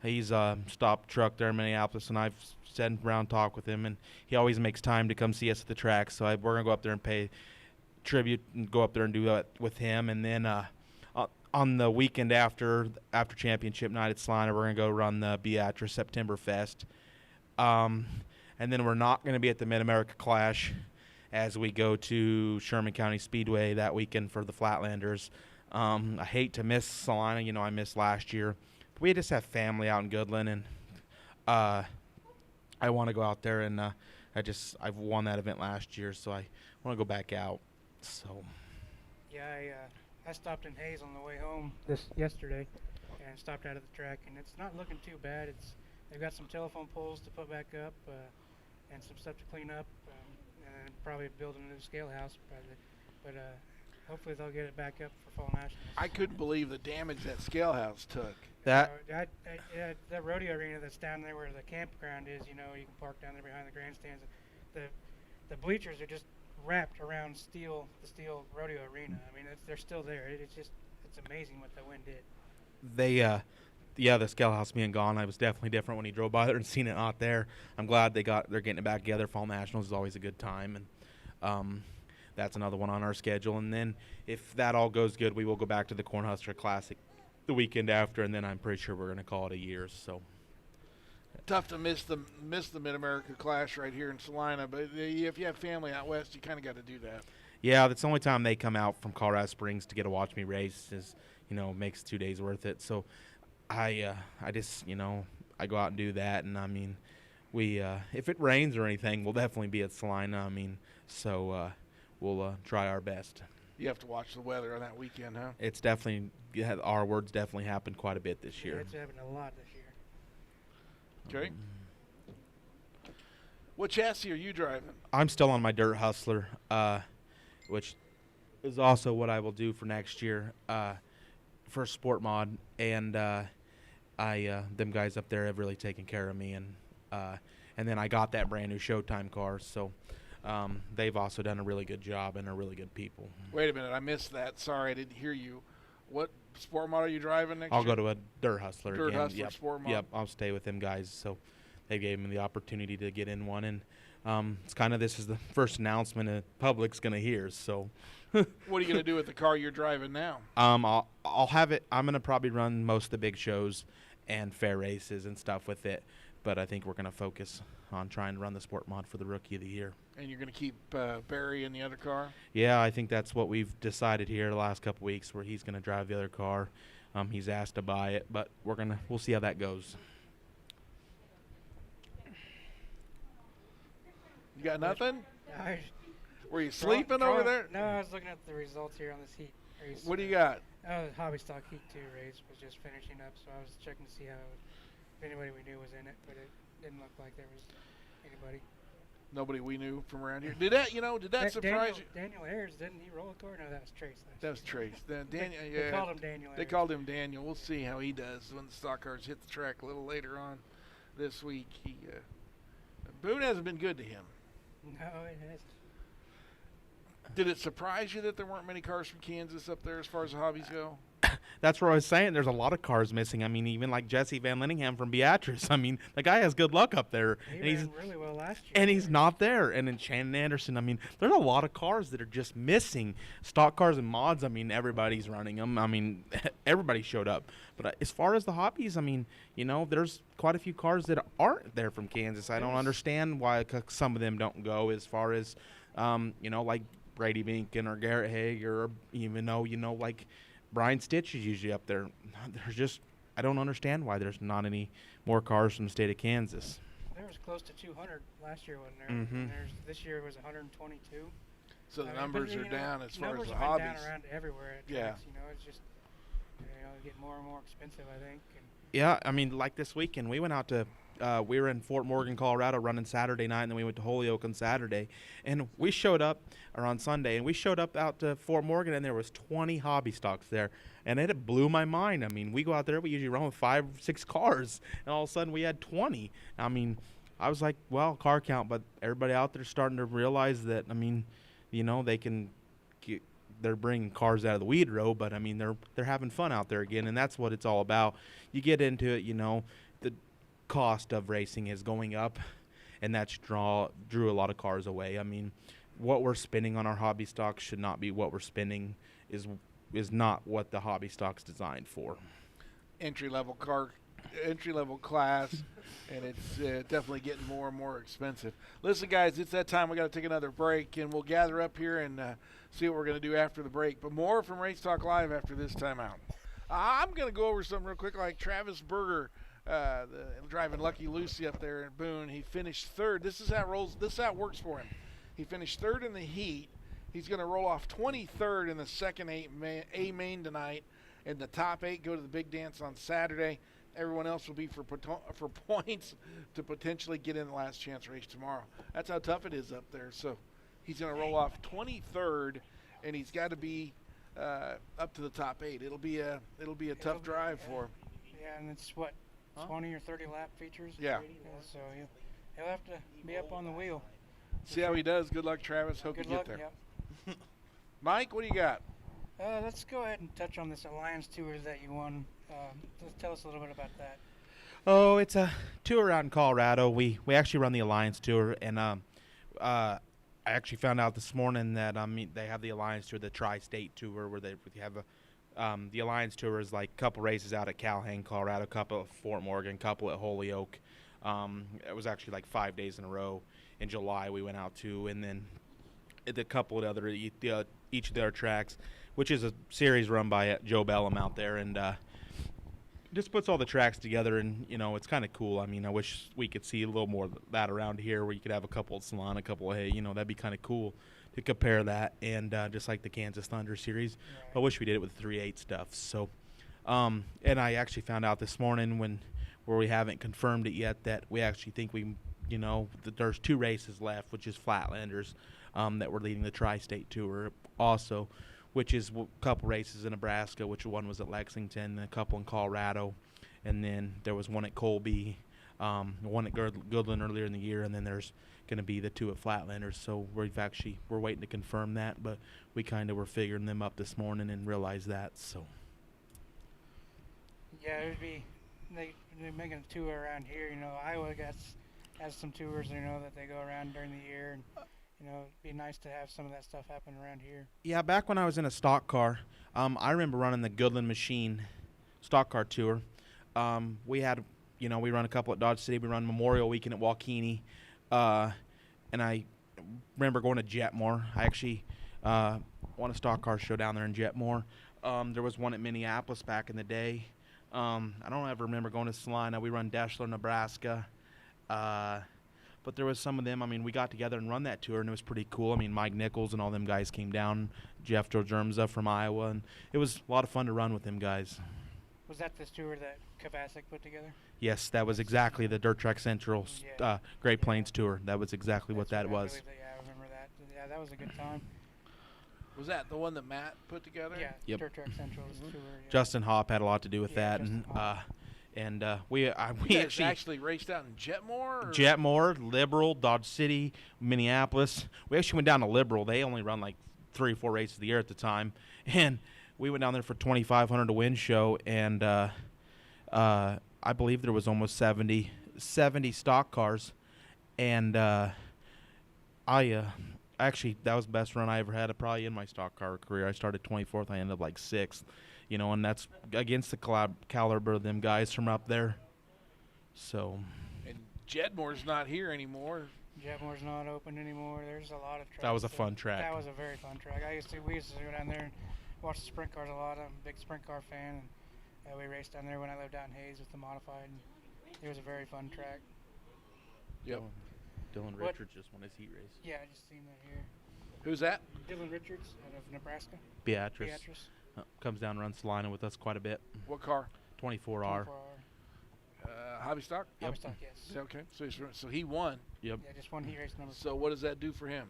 he's stopped truck there in Minneapolis, and I've sat around talk with him, and he always makes time to come see us at the track. So we're going to go up there and pay tribute and go up there and do that with him. And then on the weekend after championship night at Salina, we're going to go run the Beatrice September Fest. And then we're not going to be at the Mid-America Clash as we go to Sherman County Speedway that weekend for the Flatlanders. I hate to miss Salina. I missed last year. But we just have family out in Goodland, and I want to go out there, and I've won that event last year, so I want to go back out. So yeah, I stopped in Hayes on the way home yesterday, and stopped out at the track, and it's not looking too bad. They've got some telephone poles to put back up, and some stuff to clean up, and probably building a new scale house. But hopefully they'll get it back up for Fall Nationals. I couldn't believe the damage that scale house took. That rodeo arena that's down there where the campground is, you can park down there behind the grandstands. The bleachers are just wrapped around the steel rodeo arena. I mean, they're still there. It's amazing what the wind did. The scale house being gone, I was definitely different when he drove by there and seen it not there. I'm glad they're getting it back together. Fall Nationals is always a good time, and that's another one on our schedule. And then if that all goes good, we will go back to the Cornhusker Classic the weekend after, and then I'm pretty sure we're going to call it a year. So tough to miss the Mid-America Clash right here in Salina, but if you have family out west, you kind of got to do that. Yeah, that's the only time they come out from Colorado Springs to get to watch me race. Makes 2 days worth it. So I just I go out and do that, and I mean we if it rains or anything, we'll definitely be at Salina. I mean, so we'll try our best. You have to watch the weather on that weekend, huh? It's definitely our words definitely happened quite a bit this year. Yeah, it's happened a lot this year. Okay. What chassis are you driving? I'm still on my Dirt Hustler, which is also what I will do for next year for Sport Mod, and them guys up there have really taken care of me, and then I got that brand new Showtime car, so they've also done a really good job and are really good people. Wait a minute, I missed that. Sorry, I didn't hear you. What Sport Mod are you driving next year? I'll go to a Dirt Hustler again. Dirt Hustler Yep. Sport Mod? Yep, I'll stay with them guys, so they gave me the opportunity to get in one, and it's kind of this is the first announcement the public's going to hear, so. What are you going to do with the car you're driving now? I'll have it. I'm going to probably run most of the big shows and fair races and stuff with it, but I think we're going to focus on trying to run the Sport Mod for the Rookie of the Year. And you're going to keep Barry in the other car? Yeah, I think that's what we've decided here the last couple weeks, where he's going to drive the other car. He's asked to buy it, but we'll see how that goes. You got nothing? I Were you sleeping over there? No, I was looking at the results here on this heat race. What do you got? The Hobby Stock Heat 2 race was just finishing up, so I was checking to see if anybody we knew was in it, but it didn't look like there was anybody. Nobody we knew from around here. Did that surprise you? Daniel Ayers, didn't he roll a car? No, that was Trace. That was Trace. Daniel, They called him Daniel Ayers. They called him Daniel. We'll see how he does when the stock cars hit the track a little later on this week. Boone hasn't been good to him. No, it hasn't. Did it surprise you that there weren't many cars from Kansas up there as far as the hobbies go? That's what I was saying. There's a lot of cars missing. I mean, even like Jesse Van Linningham from Beatrice. I mean, the guy has good luck up there. He ran really well last year. And he's not there. And then Shannon Anderson. I mean, there's a lot of cars that are just missing. Stock cars and mods, I mean, everybody's running them. I mean, everybody showed up. But as far as the hobbies, I mean, there's quite a few cars that aren't there from Kansas. I don't understand why some of them don't go, as far as, like Brady Binkin or Garrett Haig, or even though, like Brian Stitch is usually up there. I don't understand why there's not any more cars from the state of Kansas. there was close to 200 last year, wasn't there? Mhm. And this year was 122. So the I mean, numbers but, are you know, down as far as numbers the have been hobbies. down around everywhere at Yeah. tracks. You know, it's just getting more and more expensive, I think. And Yeah, I mean, like this weekend, we went out to, we were in Fort Morgan, Colorado, running Saturday night, and then we went to Holyoke on Saturday, and we showed up, or on Sunday, and we showed up out to Fort Morgan, and there was 20 hobby stocks there, and it blew my mind. I mean, we go out there, we usually run with 5, 6 cars, and all of a sudden we had 20. I mean, I was like, well, car count, but everybody out there starting to realize that, I mean, you know, they can get, they're bringing cars out of the weed row, but I mean they're having fun out there again, and that's what it's all about. You get into it, you know, the cost of racing is going up, and that's drew a lot of cars away. I mean, what we're spending on our hobby stocks should not be what we're spending is not what the hobby stock's designed for. Entry level class, and it's definitely getting more and more expensive. Listen, guys, it's that time. We got to take another break, and we'll gather up here and see what we're going to do after the break. But more from Race Talk Live after this timeout. I'm going to go over something real quick, like Travis Berger, driving Lucky Lucy up there in Boone. He finished third. This is how it rolls. This is how it works for him. He finished third in the heat. He's going to roll off 23rd in the second A main tonight, and the top 8 go to the big dance on Saturday. Everyone else will be for points to potentially get in the last chance race tomorrow. That's how tough it is up there. So he's going to roll off 23rd, and he's got to be up to the top 8. It'll be a tough drive for him. Yeah, and it's what, 20 or 30 lap features. Yeah. So he'll have to be up on the wheel. See how he does. Good luck, Travis. Hope Good you luck. get there. Yep. Mike, what do you got? Let's go ahead and touch on this Alliance Tour that you won. Let's tell us a little bit about that. Oh, it's a tour out in Colorado. We actually run the Alliance Tour, and I actually found out this morning that they have the Alliance Tour, the Tri-State Tour, where they have the Alliance Tour is like a couple races out at Calhoun, Colorado, a couple at Fort Morgan, a couple at Holyoke. It was actually like 5 days in a row. In July we went out to, and then the couple of other each of their tracks, which is a series run by Joe Bellum out there, and just puts all the tracks together, and you know, it's kind of cool. I mean, I wish we could see a little more of that around here, where you could have a couple of Salon, a couple of Hay. You know, that'd be kind of cool to compare that, and just like the Kansas Thunder series. Right. I wish we did it with 3/8 stuff. So, and I actually found out this morning where we haven't confirmed it yet, that we actually think that there's 2 races left, which is Flatlanders, that we're leading the Tri-State Tour also, which is a couple races in Nebraska, which one was at Lexington, and a couple in Colorado, and then there was one at Colby, one at Goodland earlier in the year, and then there's going to be the 2 at Flatlanders. So we're waiting to confirm that, but we kind of were figuring them up this morning and realized that. So Yeah, it would be they're making a tour around here. You know, Iowa has some tours, that they go around during the year, and it'd be nice to have some of that stuff happen around here. yeah, back when I was in a stock car, I remember running the Goodland Machine stock car tour. We had, we run a couple at Dodge City. We run Memorial Weekend at Waukegan, and I remember going to Jetmore. I actually won a stock car show down there in Jetmore. There was one at Minneapolis back in the day. I don't ever remember going to Salina. We run Deshler, Nebraska. But there was some of them. I mean, we got together and run that tour, and it was pretty cool. I mean, Mike Nichols and all them guys came down, Jeff Jojermza from Iowa, and it was a lot of fun to run with them guys. Was that this tour that Kovacic put together? Yes, that was exactly the Dirt Track Central Yeah. Great Plains tour. That was exactly what That's that right, I was. believe that, I remember that. Yeah, that was a good time. Was that the one that Matt put together? Yeah, Yep. Dirt Track Central's tour. Yeah. Justin Hopp had a lot to do with Yeah, that, Justin Hopp. and we You guys actually actually raced out in Jetmore? Or? Jetmore, Liberal, Dodge City, Minneapolis. We actually went down to Liberal. They only run like 3 or 4 races a year at the time, and we went down there for 2,500 to win show, and I believe there was almost 70 stock cars, and actually that was the best run I ever had, probably in my stock car career. I started 24th. I ended up like 6th, and that's against the caliber of them guys from up there. So. And Jetmore's not here anymore. Jetmore's not open anymore. There's a lot of tracks. That was a fun track. That was a very fun track. We used to go down there and watch the sprint cars a lot. I'm a big sprint car fan, and we raced down there when I lived out in Hayes with the modified. And it was a very fun track. Yep. Dylan What? Richards just won his heat race. Yeah, I just seen that here. Who's that? Dylan Richards out of Nebraska. Beatrice. Comes down and runs Salina with us quite a bit. What car? 24R. 24 Hobby stock? Yep. Hobby stock, yes. Okay. So he won. Yep. Yeah, just one heat race number. So what does that do for him?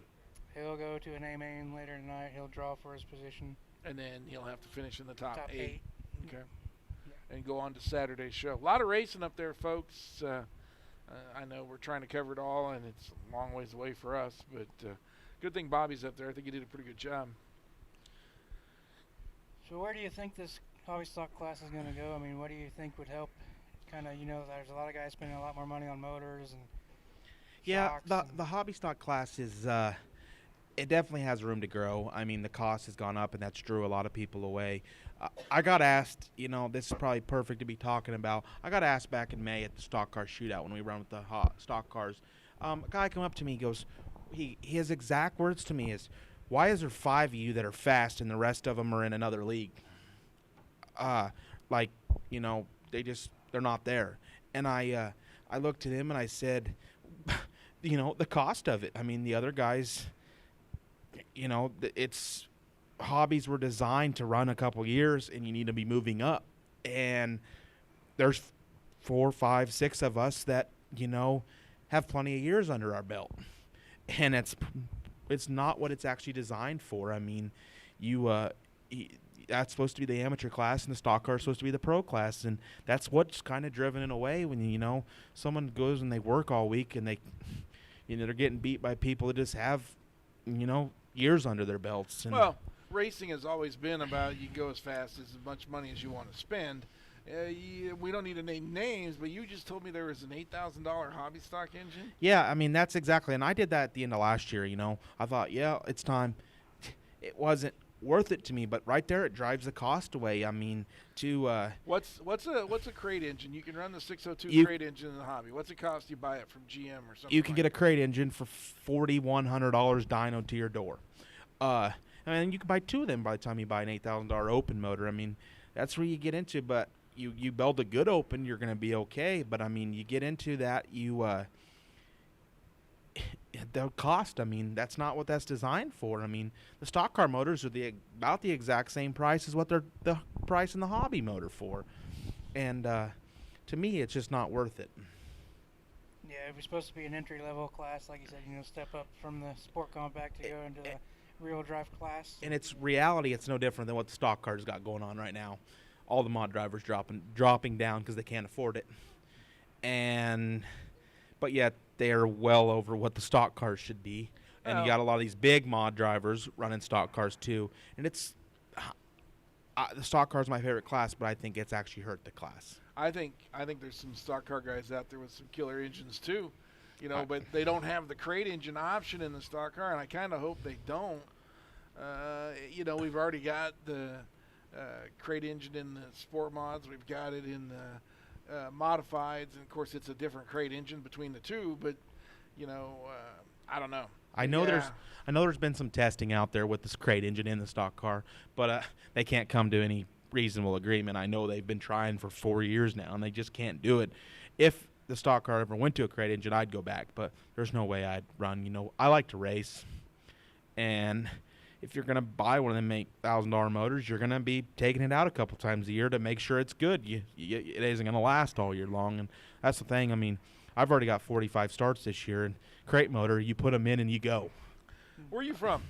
He'll go to an A main later tonight. He'll draw for his position. And then he'll have to finish in the top, Top 8. Okay. And go on to Saturday's show. A lot of racing up there, folks. I know we're trying to cover it all, and it's a long ways away for us. But good thing Bobby's up there. I think he did a pretty good job. So where do you think this hobby stock class is going to go? I mean, what do you think would help? Kind of, there's a lot of guys spending a lot more money on motors and Yeah, shocks the hobby stock class is it definitely has room to grow. I mean, the cost has gone up, and that's drew a lot of people away. I got asked, this is probably perfect to be talking about. I got asked back in May at the stock car shootout when we run with the stock cars. A guy come up to me, he goes, his exact words to me is, "Why is there 5 of you that are fast and the rest of them are in another league?" They're not there. And I looked at him and I said, the cost of it. I mean, the other guys, it's hobbies were designed to run a couple years, and you need to be moving up. And there's 4, 5, 6 of us that have plenty of years under our belt, and it's not what it's actually designed for. I mean, that's supposed to be the amateur class, and the stock car is supposed to be the pro class, and that's what's kind of driven in a way when someone goes and they work all week and they're getting beat by people that just have years under their belts. And well, racing has always been about you go as fast as much money as you want to spend. We don't need to name names, but you just told me there was an $8,000 hobby stock engine. Yeah, I mean, that's exactly, and I did that at the end of last year. I thought, yeah, it's time. It wasn't worth it to me, but right there it drives the cost away. I mean, what's a crate engine? You can run the 602 crate engine in the hobby. What's it cost you buy it from GM or something? You can get a crate engine for $4,100 dyno to your door. And you can buy 2 of them by the time you buy an $8,000 open motor. I mean, that's where you get into, but you build a good open, you're going to be okay. But I mean, you get into that, the cost, I mean, that's not what that's designed for. I mean, the stock car motors are about the exact same price as what they're the price in the hobby motor for. And to me, it's just not worth it. Yeah, it was supposed to be an entry-level class, like you said, step up from the sport compact to go into the real drive class. And it's reality, it's no different than what the stock cars got going on right now. All the mod drivers dropping down because they can't afford it. But yet they are well over what the stock cars should be. And you got a lot of these big mod drivers running stock cars too. And it's the stock car is my favorite class, but I think it's actually hurt the class. I think there's some stock car guys out there with some killer engines too, but they don't have the crate engine option in the stock car, and I kind of hope they don't. We've already got the crate engine in the sport mods. We've got it in the modifieds, and of course it's a different crate engine between the two. But I don't know. I know there's been some testing out there with this crate engine in the stock car, but they can't come to any reasonable agreement. I know they've been trying for 4 years now, and they just can't do it. If the stock car ever went to a crate engine, I'd go back, but there's no way I'd run. I like to race, and if you're going to buy one of them $8,000 motors, you're going to be taking it out a couple times a year to make sure it's good. It isn't going to last all year long, and that's the thing. I mean, I've already got 45 starts this year, and crate motor, you put them in and you go. Where are you from?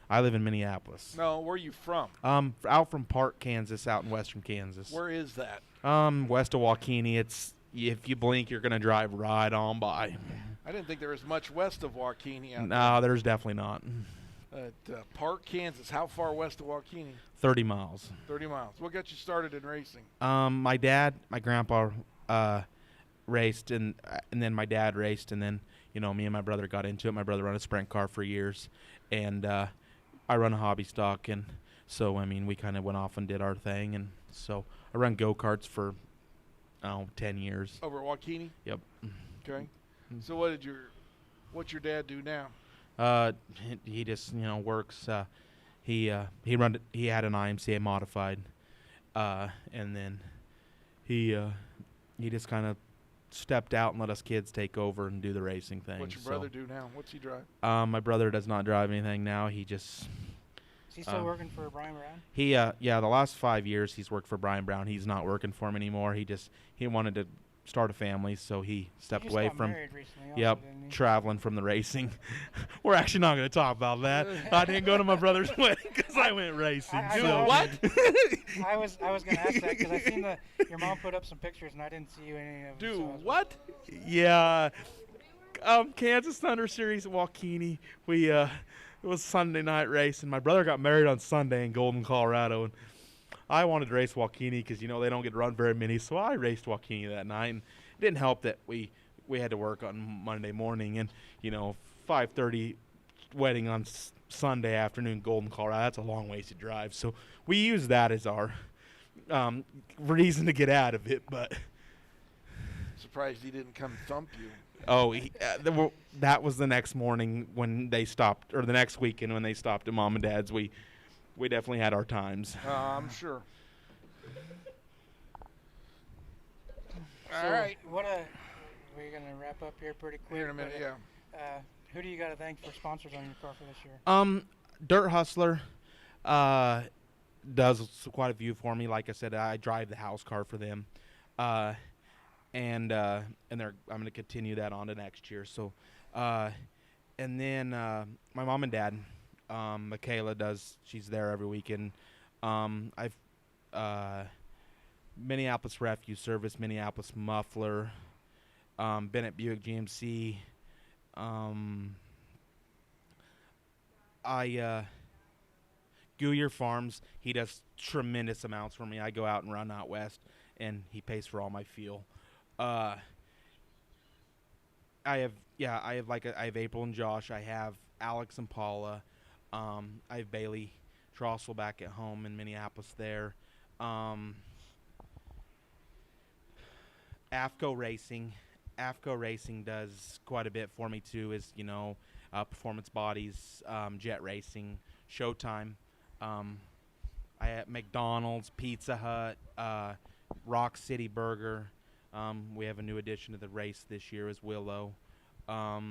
I live in Minneapolis. No, where are you from? Out from Park, Kansas, out in western Kansas. Where is that? West of Waukene. It's if you blink, you're going to drive right on by. I didn't think there was much west of Waukene out No, there's definitely not. At Park, Kansas. How far west of Waukene? 30 miles. 30 miles. What got you started in racing? My grandpa raced, and then my dad raced, and then me and my brother got into it. My brother ran a sprint car for years, and I run a hobby stock, and so I mean we kind of went off and did our thing, and so I run go-karts for 10 years. Over at Waukene? Yep. Okay. So what's your dad do now? He just works. He had an IMCA modified, and then he just kind of stepped out and let us kids take over and do the racing thing. What's your brother do now? What's he drive? My brother does not drive anything now. He just Is he still working for Brian Brown? the last 5 years he's worked for Brian Brown. He's not working for him anymore. He wanted to start a family, so he stepped away from. Yep, traveling from the racing. We're actually not going to talk about that. I didn't go to my brother's wedding because I went racing. What? I was going to ask that because I seen your mom put up some pictures and I didn't see you in any of them. Dude, what? Yeah. Kansas Thunder Series at Waukene. It was Sunday night race, and my brother got married on Sunday in Golden, Colorado, and I wanted to race Waukene because, they don't get to run very many, so I raced Waukene that night. And it didn't help that we had to work on Monday morning, and, 5:30 wedding on Sunday afternoon, Golden, Colorado. That's a long ways to drive. So we used that as our reason to get out of it, but... Surprised he didn't come thump you. Oh, that was the next morning when they stopped, or the next weekend when they stopped at Mom and Dad's. We definitely had our times. I'm sure. All right. We're going to wrap up here pretty quick. Here in a minute, yeah. Who do you got to thank for sponsors on your car for this year? Dirt Hustler does quite a few for me. Like I said, I drive the house car for them. And I'm going to continue that on to next year. So, and then my mom and dad, Michaela she's there every weekend. I've Minneapolis Refuse Service, Minneapolis Muffler, Bennett Buick GMC. Gooyer Farms, he does tremendous amounts for me. I go out and run out west, and he pays for all my fuel. I have April and Josh. I have Alex and Paula. I have Bailey Trossel back at home in Minneapolis there. AFCO Racing does quite a bit for me too. Performance bodies, jet racing, Showtime. I have McDonald's, Pizza Hut, Rock City Burger. We have a new addition to the race this year is Willow. I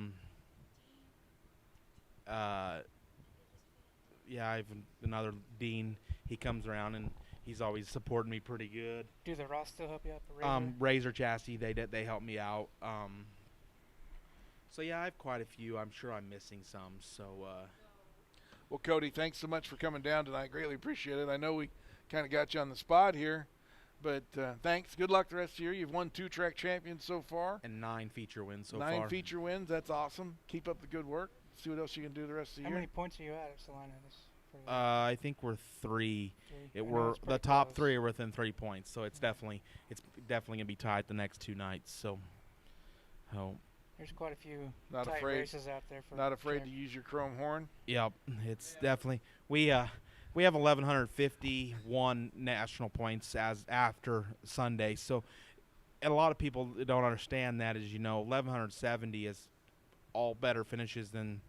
have another Dean. He comes around and he's always supporting me pretty good. Do the Ross still help you out? The Razor? Razor Chassis, they help me out. So yeah, I have quite a few. I'm sure I'm missing some. So. Well, Cody, thanks so much for coming down tonight. Greatly appreciate it. I know we kind of got you on the spot here. But thanks. Good luck the rest of the year. You've won 2 track champions so far. And 9 feature wins so far. 9 feature wins. That's awesome. Keep up the good work. See what else you can do the rest of the year. How many points are you at Salina? I think we're 3. The top 3 are within 3 points, so it's definitely gonna be tight the next 2 nights. So, there's quite a few tight races out there. Not afraid to use your chrome horn. Yep, it's definitely we have 1,151 national points as after Sunday. So, a lot of people don't understand that. 1,170 is all better finishes than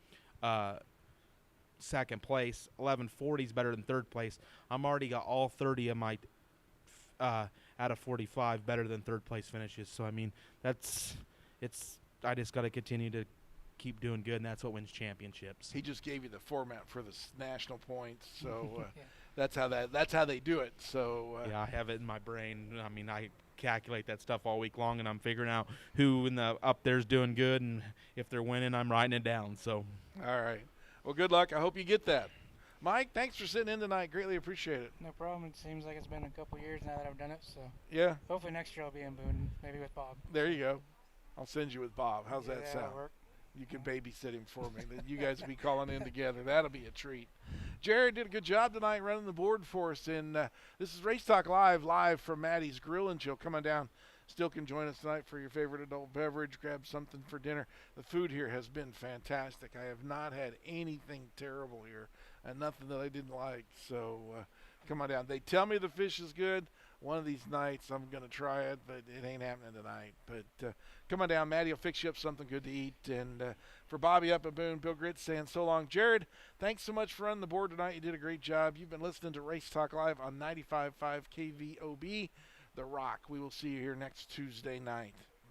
second place. 1140 is better than third place. I'm already got all 30 of my out of 45 better than third place finishes. So I mean I just got to continue to keep doing good, and that's what wins championships. He just gave you the format for the national points, so that's how they do it. So yeah, I have it in my brain. I mean, I calculate that stuff all week long, and I'm figuring out who in the up there's doing good, and if they're winning, I'm writing it down. So all right. Well, good luck. I hope you get that. Mike, thanks for sitting in tonight. Greatly appreciate it. No problem. It seems like it's been a couple years now that I've done it. So yeah. Hopefully next year I'll be in Boone, maybe with Bob. There you go. I'll send you with Bob. How's that sound? Work. You can babysit him for me. You guys will be calling in together. That'll be a treat. Jared did a good job tonight running the board for us. And this is Race Talk live from Maddie's Grill and Chill. Coming down. Still can join us tonight for your favorite adult beverage. Grab something for dinner. The food here has been fantastic. I have not had anything terrible here and nothing that I didn't like. So come on down. They tell me the fish is good. One of these nights I'm going to try it, but it ain't happening tonight. But come on down. Maddie will fix you up something good to eat. And for Bobby up at Boone, Bill Gritz saying so long. Jared, thanks so much for running the board tonight. You did a great job. You've been listening to Race Talk Live on 95.5 KVOB, The Rock. We will see you here next Tuesday night.